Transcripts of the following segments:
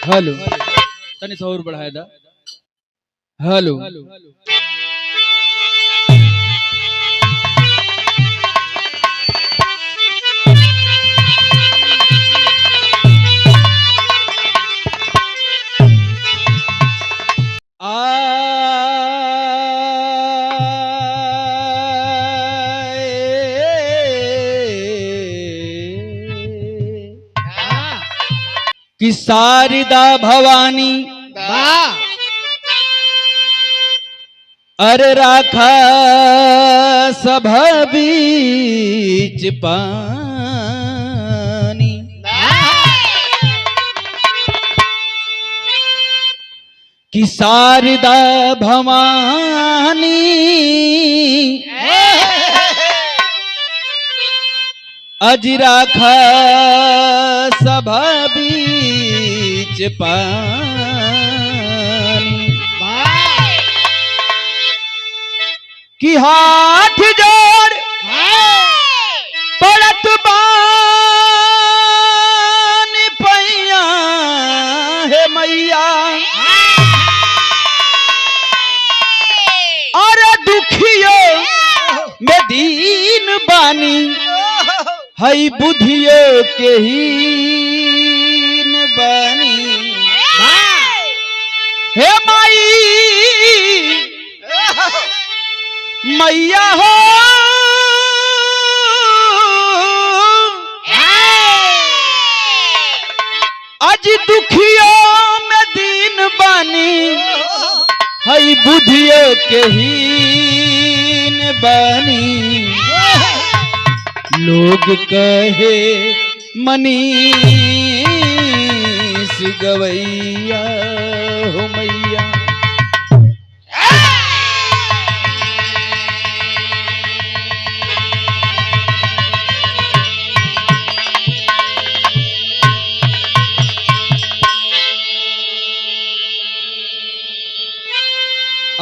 Hello तनी सा और बढ़ाया दा। हेलो कि शारदा भवानी अरे राखा सभा बीच पानी। कि शारदा भवानी अज राखा सभा बीच पानी। कि हाथ जोड़ पड़त बान पैया हे मैया अरे दुखियो में दीन बानी हई बुधियो के हीन बानी। हे माई मैया हो आज दुखियो में दीन बानी हई बुधियो के हीन बानी। लोग कहे मनीष गवैया हो मैया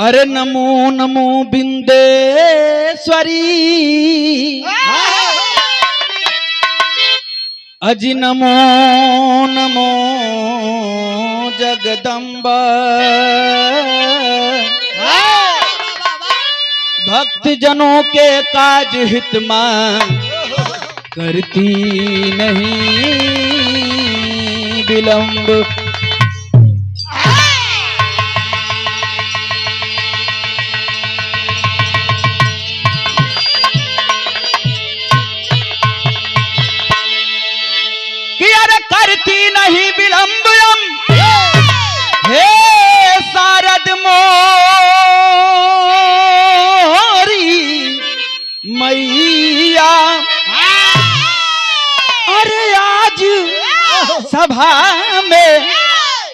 अरे नमो नमो बिंदेश्वरी अजी नमो नमो जगदम्बा। भक्त जनों के काज हित मां करती नहीं विलंब। करती नहीं विलंब हे शारद मोरी मैया अरे आज सभा में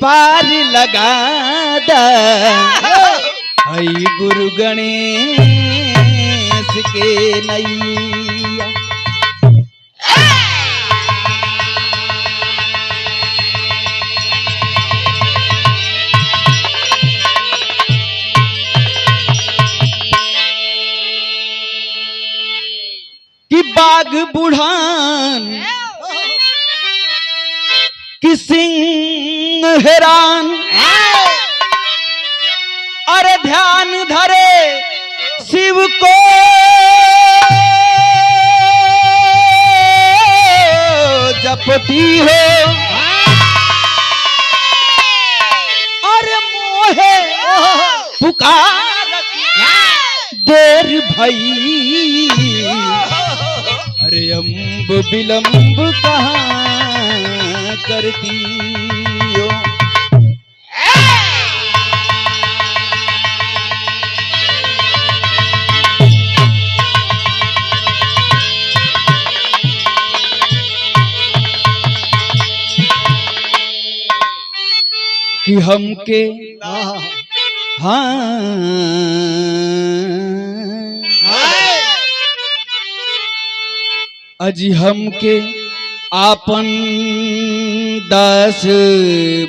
पार लगा दा हई गुरु गणेश के नैया। कि बाग बुढ़ान कि सिंह हैरान अरे ध्यान धरे शिव को जपती हो अरे मोहे पुकार देर भई अरे अम्ब विलंब कहाँ करती हो। कि हमके हाँ अजी हमके आपन दास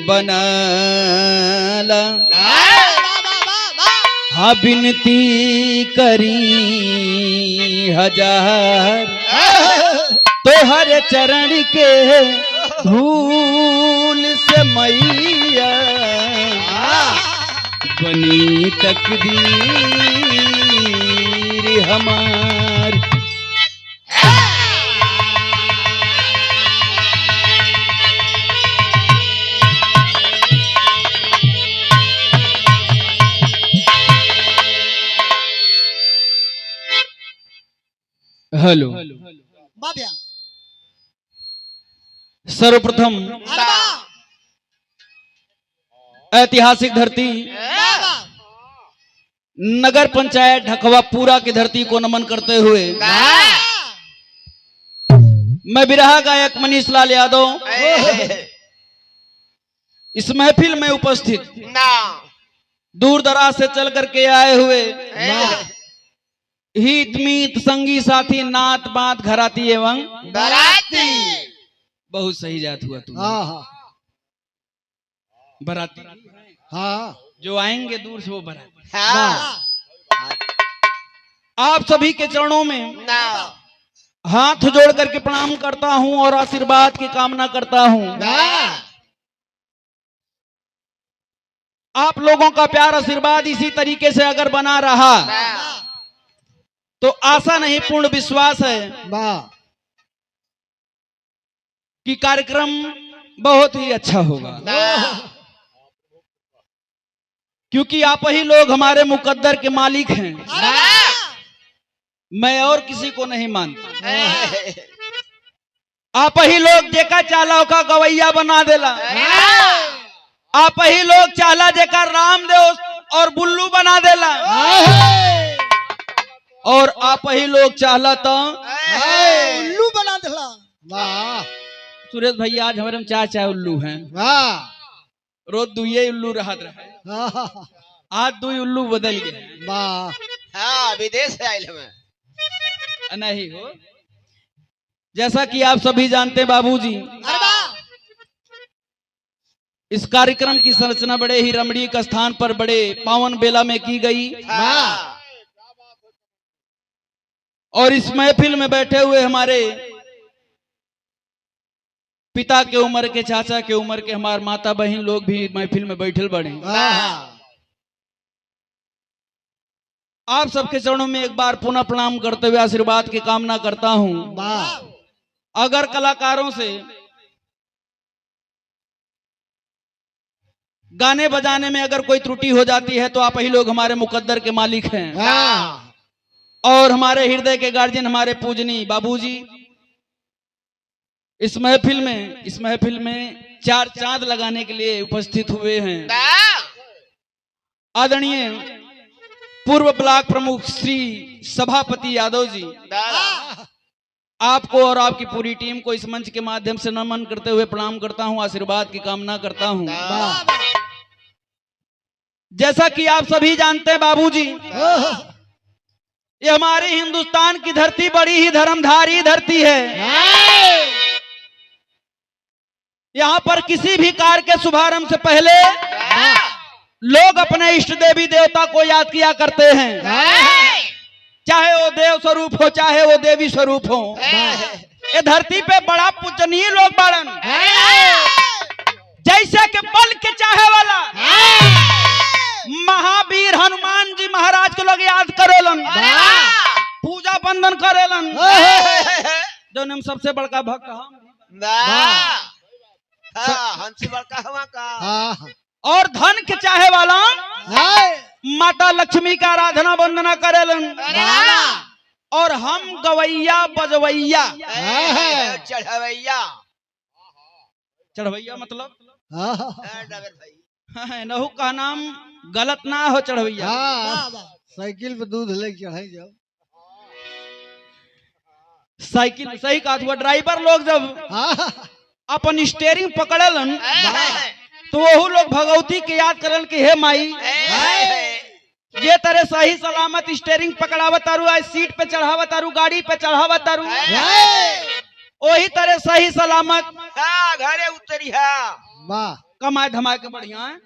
बनाला। हाँ बिनती करी हजार तो हर चरण के धूल से मई बनी तकदीर हमार। हेलो, बाब्या सर्वप्रथम ऐतिहासिक धरती नगर पंचायत ढकवा पूरा की धरती को नमन करते हुए मैं बिरहा गायक मनीष लाल यादव इस महफिल में उपस्थित दूर दराज से चल करके आए हुए हित मीत संगी साथी नात बात घराती एवं बराती। बहुत सही जात हुआ तुम। बराती जो आएंगे दूर से वो बराती। आप सभी के चरणों में हाथ जोड़ करके प्रणाम करता हूं और आशीर्वाद की कामना करता हूं। आप लोगों का प्यार आशीर्वाद इसी तरीके से अगर बना रहा तो आशा नहीं पूर्ण विश्वास है कि कार्यक्रम बहुत ही अच्छा होगा, क्योंकि आप ही लोग हमारे मुकद्दर के मालिक हैं। मैं और किसी को नहीं मानता। आप ही लोग जेका चाला का गवैया बना देला। आप ही लोग चाला जेका रामदेव और बुल्लू बना देला। और आप ही लोग चाहला तो उल्लू बना देला। सुरेश भैया आज हमारे में चाचा उल्लू हैं। रोज दुए उल्लू रहत रहे, आज दो उल्लू बदल गए। विदेश से आए नहीं हो, जैसा कि आप सभी जानते हैं बाबूजी, इस कार्यक्रम की संरचना बड़े ही रमणीक स्थान पर बड़े पावन बेला में की गई। और इस महफिल में बैठे हुए हमारे पिता के उम्र के, चाचा के उम्र के, हमारे माता बहन लोग भी महफिल में बैठल बड़े। आप सबके चरणों में एक बार पुनः प्रणाम करते हुए आशीर्वाद की कामना करता हूं। अगर कलाकारों से गाने बजाने में अगर कोई त्रुटि हो जाती है तो आप ही लोग हमारे मुकद्दर के मालिक हैं। और हमारे हृदय के गार्जियन, हमारे पूजनी बाबूजी इस महफिल में चार चांद लगाने के लिए उपस्थित हुए हैं। आदरणीय पूर्व ब्लॉक प्रमुख श्री सभापति यादव जी, आपको और आपकी पूरी टीम को इस मंच के माध्यम से नमन करते हुए प्रणाम करता हूं, आशीर्वाद की कामना करता हूं। जैसा कि आप सभी जानते हैं बाबूजी, ये हमारे हिंदुस्तान की धरती बड़ी ही धर्मधारी धरती है। यहाँ पर किसी भी कार्य के शुभारंभ से पहले लोग अपने इष्ट देवी देवता को याद किया करते हैं, चाहे वो देव स्वरूप हो चाहे वो देवी स्वरूप हो। ये धरती पे बड़ा पूजनीय लोग बाड़न, जैसे कि बल के चाहे वाला महावीर हनुमान जी महाराज को लोग याद करेलन, पूजा बंदन करेलन। जो हम सबसे बड़का भक्त हमसे बड़का हवा का। और धन के चाहे वाला माता लक्ष्मी का आराधना वंदना करेलन। और हम गवैया बजवैया चढ़वैया मतलब नहु का नाम गलत ना हो। चढ़वैया साइकिल पे दूध ले चढ़ाई जाओ। साइकिल सही कहा हुआ। ड्राइवर लोग जब अपन स्टेयरिंग पकड़लन तो वो लोग भगवती के याद करन कि हे माई ये तरह सही सलामत स्टेयरिंग पकड़ावत तारू, आज सीट पे चढ़ावत तारू, गाड़ी पे चढ़ावत तारू, वही तरह सही सलामत घरे उतरी है। कमाए धमाए के बढ़िया है,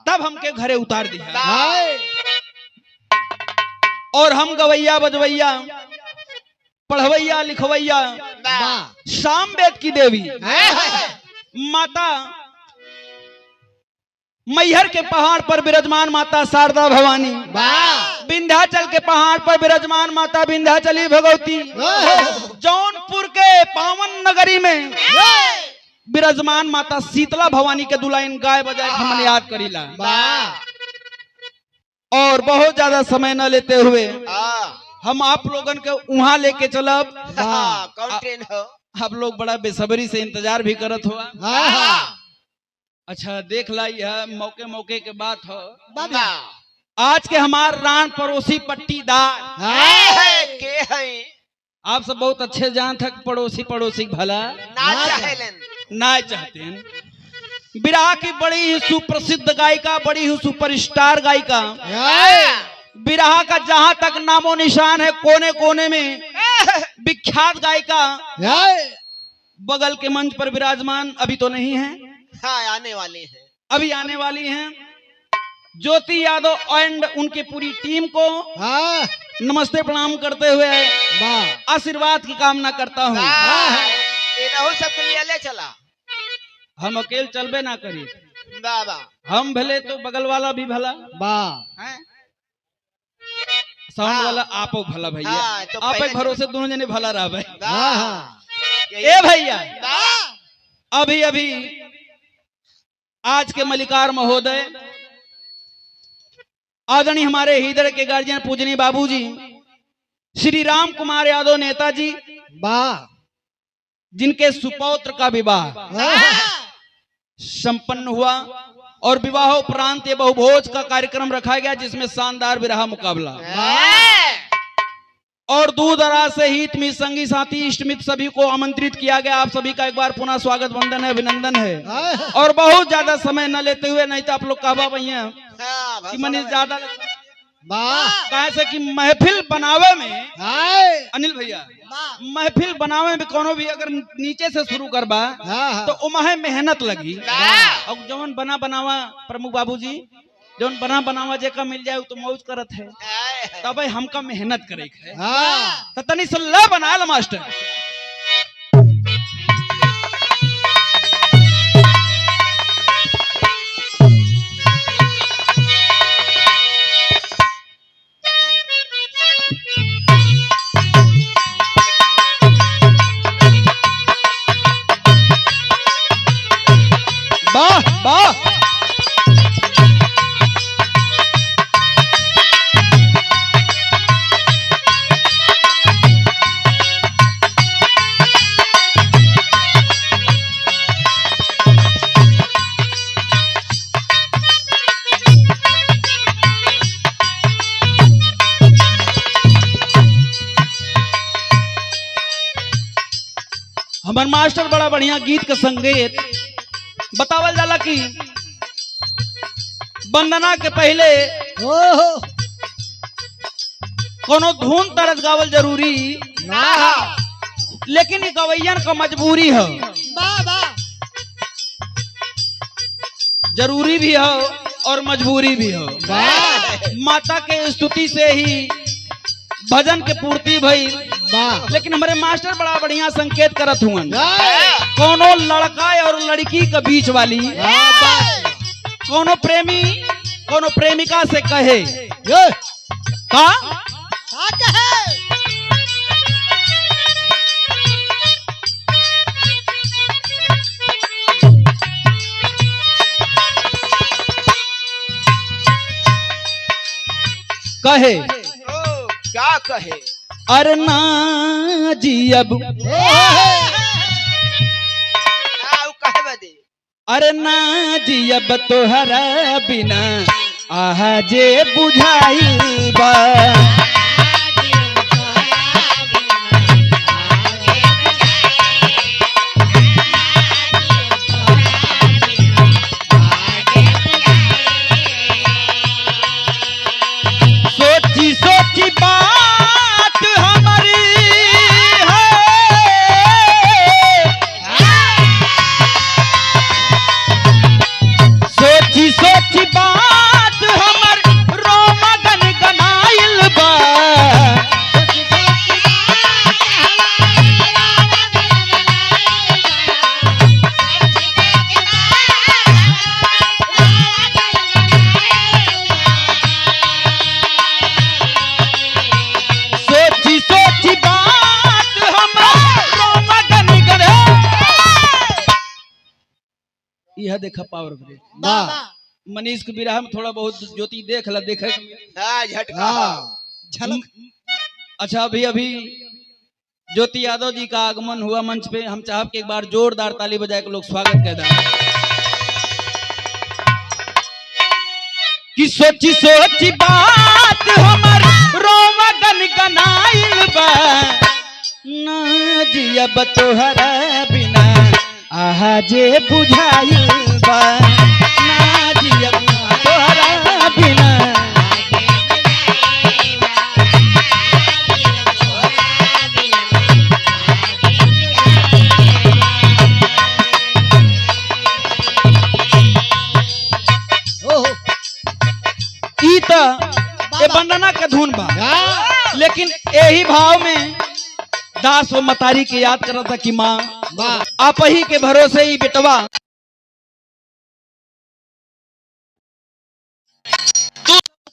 तब हमके घरे उतार दिया। और हम गवैया बजवैया पढ़वैया लिखवैया साम वेद की देवी माता मैहर के पहाड़ पर विराजमान माता शारदा भवानी, विंध्याचल के पहाड़ पर विराजमान माता विंध्याचली भगवती, जौनपुर के पावन नगरी में विराजमान माता शीतला भवानी के दुलाइन गाय बजाय हमने याद करीला। और बहुत ज्यादा समय न लेते हुए हम आप लोगन के वहां लेके चलब। कौन ट्रेन हो? आप लोग बड़ा बेसब्री से इंतजार भी करत हुआ। अच्छा देख ला, यह मौके मौके के बात हो। आज के हमार रान पड़ोसी पट्टीदार के हैं? आप सब बहुत अच्छे जानते हैं पड़ोसी पड़ोसी भला ना चाहते हैं। बिरहा की बड़ी ही सुप्रसिद्ध गायिका, बड़ी ही सुपरस्टार गायिका, बिरहा का जहां तक नामो निशान है, कोने कोने में विख्यात गायिका बगल के मंच पर विराजमान अभी तो नहीं है, आने वाली है, अभी आने वाली हैं। ज्योति यादव एंड उनकी पूरी टीम को नमस्ते प्रणाम करते हुए आशीर्वाद की कामना करता हूँ। सबके लिए ले चला, हम अकेले चलबे ना करी, बाबा हम भले तो बगल वाला भी भला, साउंड वाला आपो भला भैया, तो आप एक भरोसे दोनों जने भला रहा भाई। ए भैया अभी अभी आज के मलिकार महोदय आदरणीय हमारे हृदय के गार्जियन पूजनीय बाबूजी श्री राम कुमार यादव नेताजी, जिनके सुपौत्र का विवाह संपन्न हुआ और विवाह उपरांत ये बहुभोज का कार्यक्रम रखा गया, जिसमें शानदार बिरहा मुकाबला और दूर दराज से हित मित संगी साथी इष्ट मित्र सभी को आमंत्रित किया गया। आप सभी का एक बार पुनः स्वागत वंदन है, अभिनंदन है। और बहुत ज्यादा समय न लेते हुए, नहीं तो आप लोग कहवा भैया कि मनी ज्यादा कैसे कि महफिल बनावे में अनिल भैया, महफिल बनावे में कोनो भी अगर नीचे से शुरू करबा तो उमहे मेहनत लगी। और जौन बना बनावा प्रमुख बाबूजी, जौन बना बनावा जेका मिल जाए तो मौज करत है, तब हमका मेहनत करे है। तो तनी सल्ला बना ला मास्टर। वाह वाह हमार मास्टर बड़ा बढ़िया गीत का संगीत बतावल जाला कि वंदना के पहले कोनो धुन तरस गावल जरूरी ना, लेकिन ये गवैयन का मजबूरी है, जरूरी भी हो और मजबूरी भी हो। माता के स्तुति से ही भजन के पूर्ति भई, लेकिन हमारे मास्टर बड़ा बढ़िया संकेत करत हुआ, कोनो लड़का और लड़की के बीच वाली, कोनो प्रेमी कोनो प्रेमिका से कहे का कहे क्या कहे? अरे ना जी अब अरे ना जी अब तोहरा बिना आजे बुझाई बा, सोची सोची बात हमारी है, सोची सोची बात हमर रोमगन गनाइल बा। देखा पावर ब्रेक। वाह मनीष के बिरहा में थोड़ा बहुत ज्योति देख ला देखे के मिले। हाँ झटका हाँ झलक अच्छा अभी अभी ज्योति यादव जी का आगमन हुआ मंच पे, हम चाहब कि एक बार जोरदार ताली बजाए के लोग स्वागत कर दें। कि सोची सोची बात हमर रोवा गन गनाइल बा, ना जियब तोहरा बिना आहा जे बुझाइल बा, ना जियब तोहरा बिना। ई त ए वंदना का धुन बा, लेकिन यही भाव में दास व मतारी के याद करता कि माँ आप ही के भरोसे ही बेटवा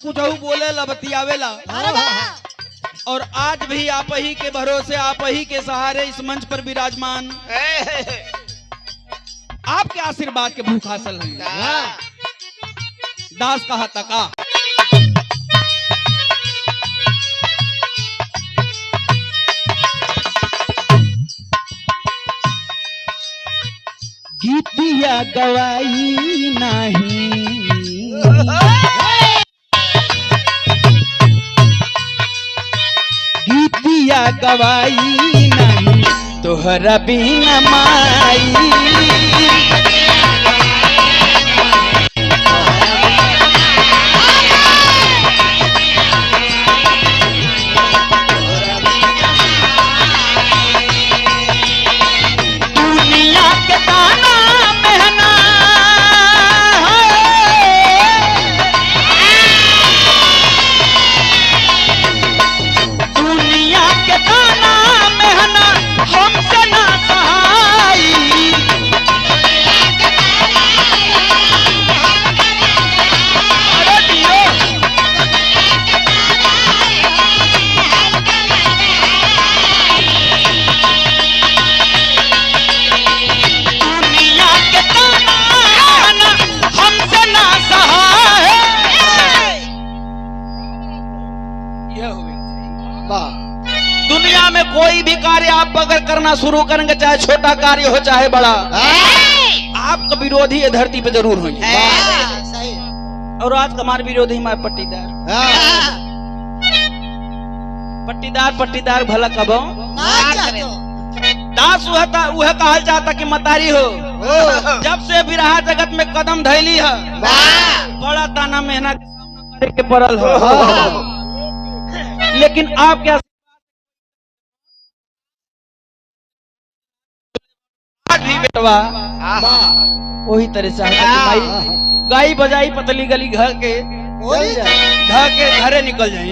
कुछ बोले ला बतियावेला, और आज भी आप ही के भरोसे आप ही के सहारे इस मंच पर विराजमान आपके आशीर्वाद के भूख हासिल है। दास कहा तका गीतिया गवाई नहीं, गीतिया गवाई नहीं तोहरा बिना माई। दुनिया में कोई भी कार्य आप अगर करना शुरू करेंगे, चाहे छोटा कार्य हो चाहे बड़ा, आपका विरोधी ये धरती पे जरूर होंगे। और आज का हमारे विरोधी हमारे पट्टीदार पट्टीदार पट्टीदार भला कब दास वह कहल चाहता कि मतारी हो, जब से विरहा जगत में कदम धैली है बड़ा ताना मेहनत करे के पड़ल हो, लेकिन आप क्या भी बेटवा वही तरह से भाई गाई बजाई पतली गली घर के घरे निकल जाए,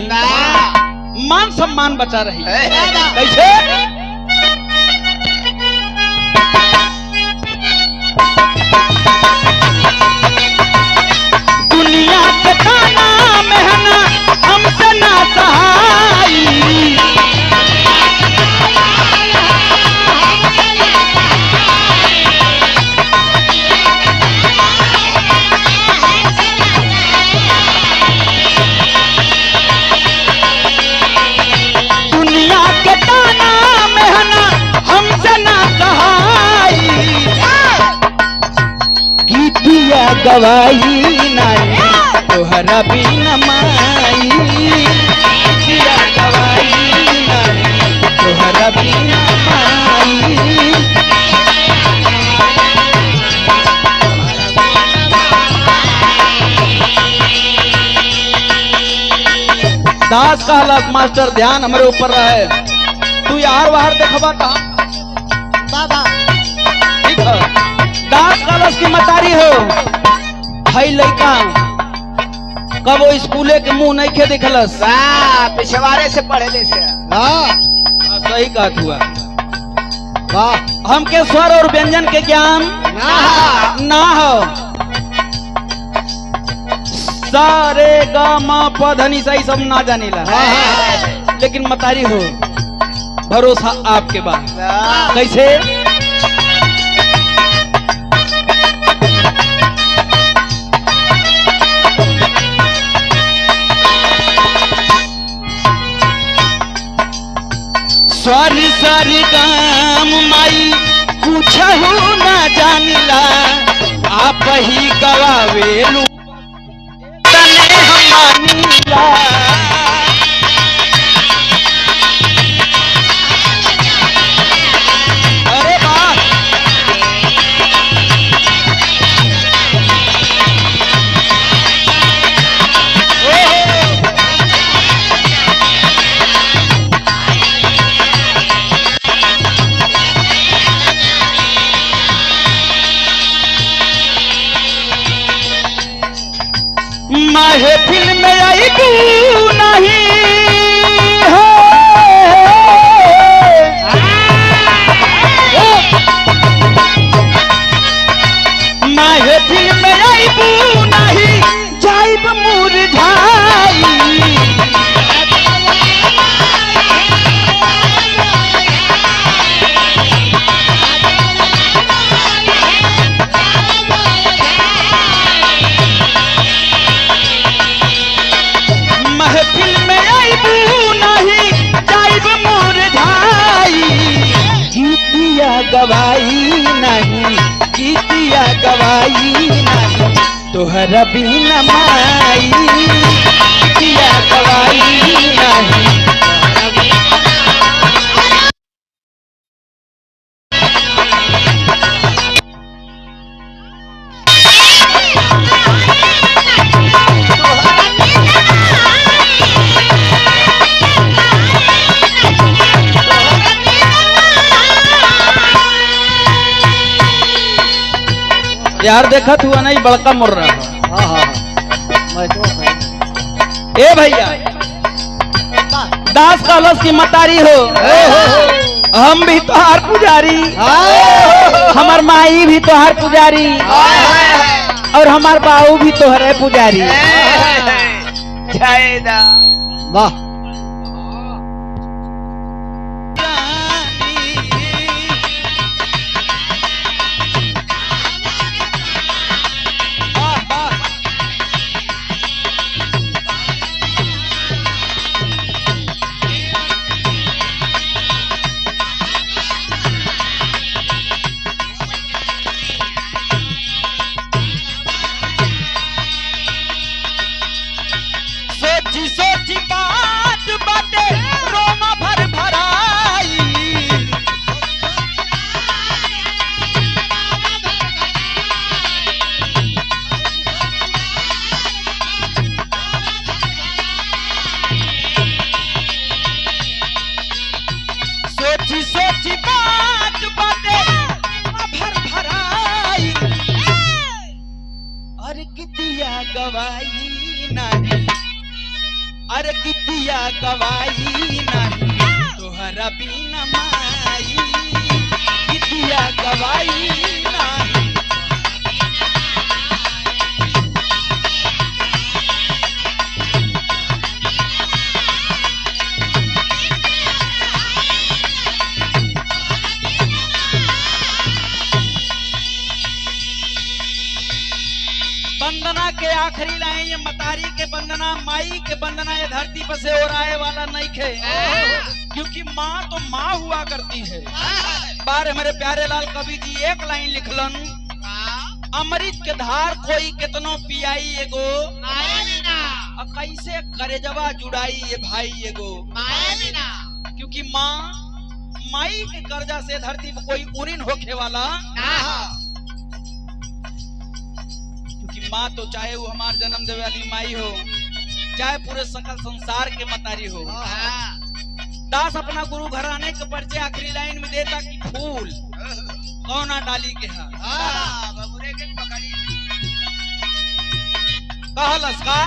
मान सम्मान बचा रही। कैसे दुनिया के ताना मेहना हमसे ना सहाई, गवाई नहीं तोहरा बिना माई, गवाई नहीं तोहरा बिना माई। दास कहलक मास्टर ध्यान हमारे ऊपर रहे, तू यार बाहर देखबा बाबा ठीक है। दास कहलक की मतारी हो भाई लड़का कब वो स्कूले के मुंह नहीं खे दिखलस, पिछवाड़े से पढ़े से सही कहा हुआ। हमके स्वर और व्यंजन के ज्ञान ना हो, सारे गा माँ पधनी सही सब ना जानीला, लेकिन मतारी हो भरोसा आपके बाद। कैसे स्वारी सारी काम माई कुछ ना जानिला आप ही गवावेलू तने हम मानिला अरे वाह महफिल में आई तू नहीं है महफिल में आई तू नहीं जाइब मुरझाई महफिल में आईबू नहीं जाइब मुरझाई गीतिया गवाई नहीं गीतिया गवाई नहीं तोहरा बिना माई गीतिया गवाई नहीं यार देखा तू नहीं बड़का मुर रहा। हाँ मैं तो ए भैया दास कलश की मतारी हो हम भी तोहार पुजारी हमार माई भी तोहार पुजारी और हमार बाऊ भी तोहरे पुजारी वाह सोची सोची बात बाटे रोमा भर भराई सोची सोची बात बाटे रोमा भर भराई अरे कितिया गवाई नहीं अरे कितिया गवाई नहीं तोहरा बिना माई कितिया गवाई नहीं वंदना के आखिरी लाइन ये मतारी के वंदना माई के वंदना ये धरती पर से और आए वाला नहीं खे क्योंकि माँ तो माँ हुआ करती है। बार हमारे प्यारे लाल कवि जी एक लाइन लिखलन अमृत के धार कोई कितनो पियाई एगो कैसे करेजवा जुड़ाई ये भाई एगो क्योंकि माँ माई के कर्जा से धरती पर कोई उरीन होखे वाला क्योंकि माँ तो चाहे वो हमार जन्म देवे वाली माई हो चाहे पूरे सकल संसार के मतारी हो। दास अपना गुरु घराने के परिचय आखिरी लाइन में देता कि फूल कौना डाली के कहलस का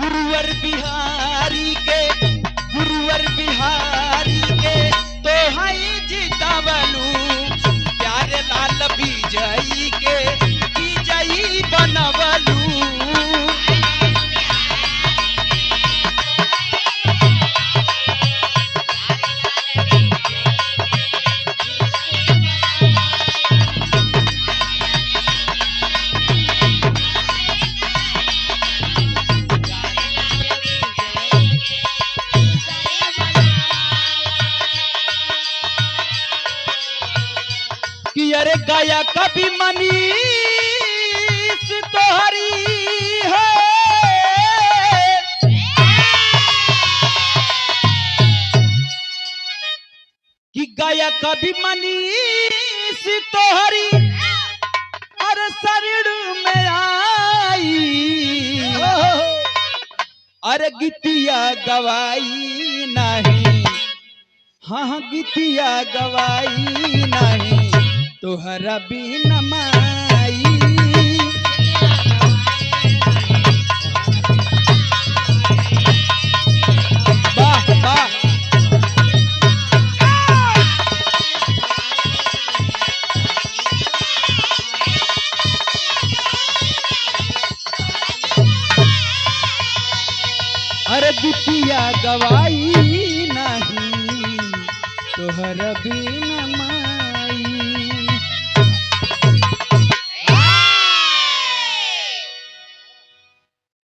गुरुवर बिहारी के तो हई जीतावलू प्यारे लाल विजयी के विजयी बनवलू अरे गाया कभी मनीष तोहरी है कि गाया कभी मनीष तोहरी अरे शरीर में आई अरे गीतिया गवाई नहीं हाँ हाँ गीतिया गवाई नहीं तोहरा बिन माई वाह वाह अरे गीतिया गवाई नहीं तोहरा बिन